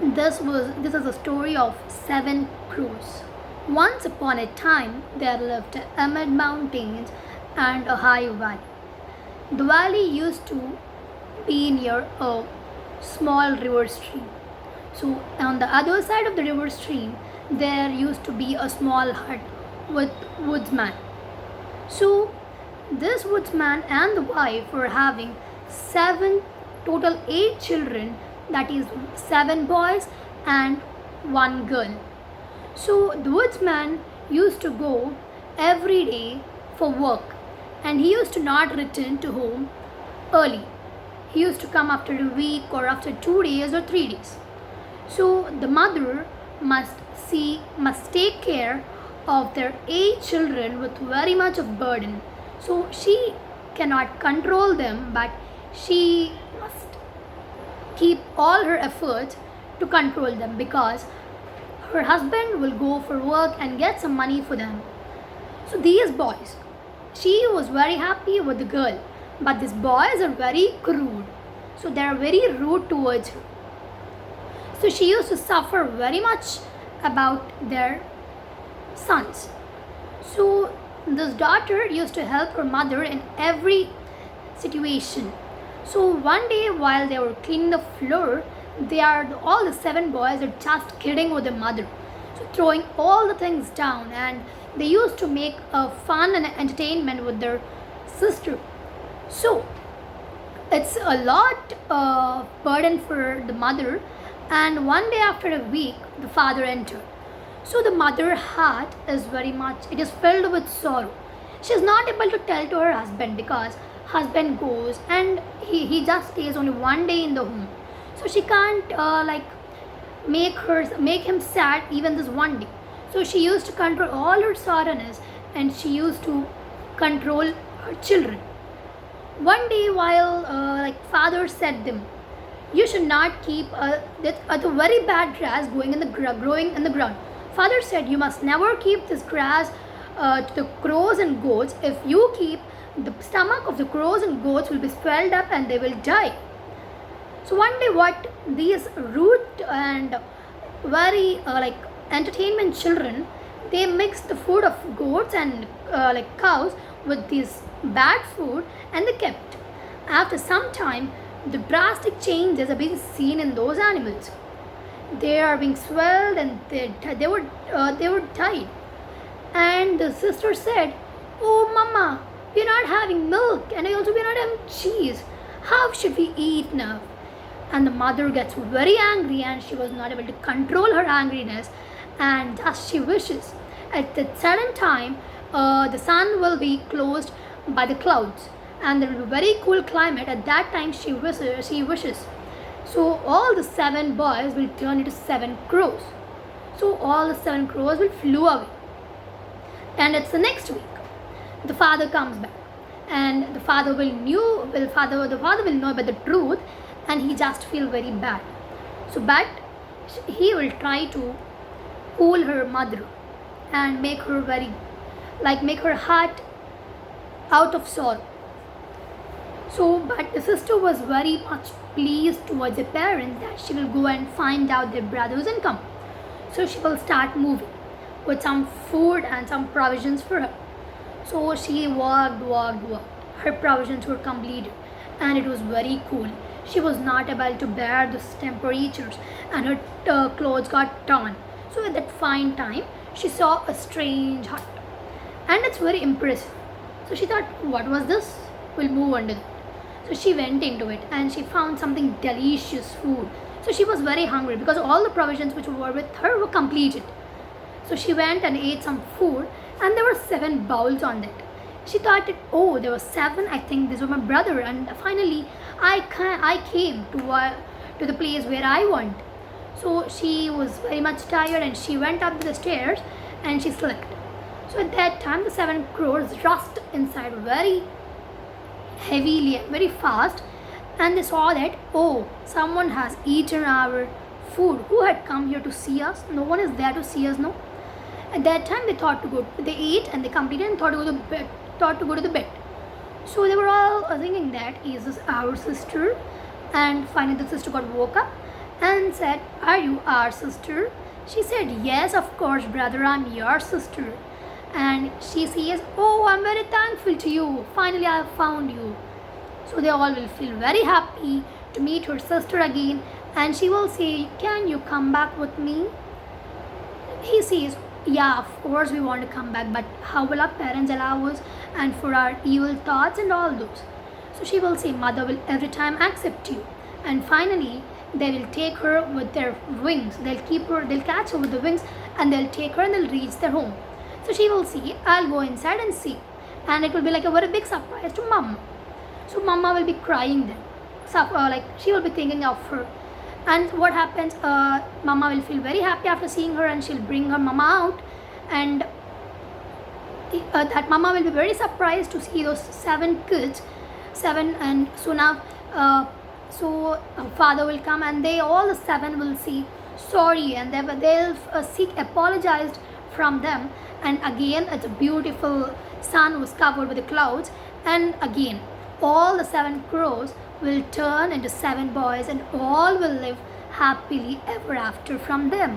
This is a story of seven crows. Once upon a time, there lived amid mountains and a high valley. The valley used to be near a small river stream. So, on the other side of the river stream, there used to be a small hut with woodsman. So, this woodsman and the wife were having seven, total eight children, that is, seven boys and one girl. So, the woodsman used to go every day for work and he used to not return to home early. He used to come after a week or after 2 days or 3 days. So the mother must take care of their eight children with very much of burden. So she cannot control them, but she must keep all her efforts to control them because her husband will go for work and get some money for them. So these boys, she was very happy with the girl, but these boys are very crude. So they are very rude towards her. So she used to suffer very much about their sons. So this daughter used to help her mother in every situation. So one day while they were cleaning the floor, all the seven boys are just kidding with their mother. So throwing all the things down, and they used to make a fun and entertainment with their sister. So it's a lot of burden for the mother, and one day after a week the father entered. So the mother heart is very much, it is filled with sorrow. She is not able to tell to her husband because husband goes and he just stays only one day in the home. So she can't make him sad even this one day. So she used to control all her sorrowness and she used to control her children. One day while father said them, you should not keep a very bad grass growing in the ground. Father said, you must never keep this grass to the crows and goats. If you keep, the stomach of the crows and goats will be swelled up and they will die. So one day what these rude and very entertainment children, they mixed the food of goats and cows with this bad food and they kept. After some time, the drastic changes are being seen in those animals. They are being swelled and they were died. And the sister said, "Oh, Mama, we are not having milk, and we are not having cheese. How should we eat now?" And the mother gets very angry, and she was not able to control her angriness, and thus she wishes. At that certain time, the sun will be closed by the clouds, and there will be very cool climate. At that time, she wishes. So all the seven boys will turn into seven crows. So all the seven crows will flew away. And it's the next week. The father comes back, and the father will know about the truth, and he just feel very bad. So, but he will try to cool her mother and make her heart out of sorrow. So, but the sister was very much pleased towards the parents that she will go and find out their brothers and come. So she will start moving with some food and some provisions for her. So she walked. Her provisions were completed and it was very cool. She was not able to bear the temperatures and her clothes got torn. So at that fine time, she saw a strange hut and it's very impressive. So she thought, what was this? We'll move under that. So she went into it and she found something delicious food. So she was very hungry because all the provisions which were with her were completed. So she went and ate some food and there were 7 bowls on that. She thought that, oh, there were 7, I think these were my brother, and finally I came to the place where I want. So she was very much tired and she went up the stairs and she slept. So at that time the 7 crows rushed inside very heavily and very fast, and they saw that, oh, someone has eaten our food. Who had come here to see us? No one is there to see us, no. At that time they ate and they completed and thought to go to the bed. So they were all thinking that, is this our sister? And finally the sister got woke up and said, "Are you our sister?" She said, "Yes, of course, brother, I'm your sister." And she says, "Oh, I'm very thankful to you. Finally, I have found you." So they all will feel very happy to meet her sister again, and she will say, "Can you come back with me?" He says, "Yeah, of course we want to come back, but how will our parents allow us, and for our evil thoughts and all those?" So she will say, "Mother will every time accept you." And finally, they will take her with their wings. They'll catch her with the wings, and they'll take her and they'll reach their home. So she will see, "I'll go inside and see." And it will be like a very big surprise to Mama. So Mama will be crying then. Like she will be thinking of her. And what happens, Mama will feel very happy after seeing her, and she'll bring her Mama out. And that Mama will be very surprised to see those 7 kids, and so now father will come, and they all the 7 will say sorry, and they'll seek apologized from them. And again, it's a beautiful sun was covered with the clouds, and again all the 7 crows will turn into 7 boys, and all will live happily ever after from them.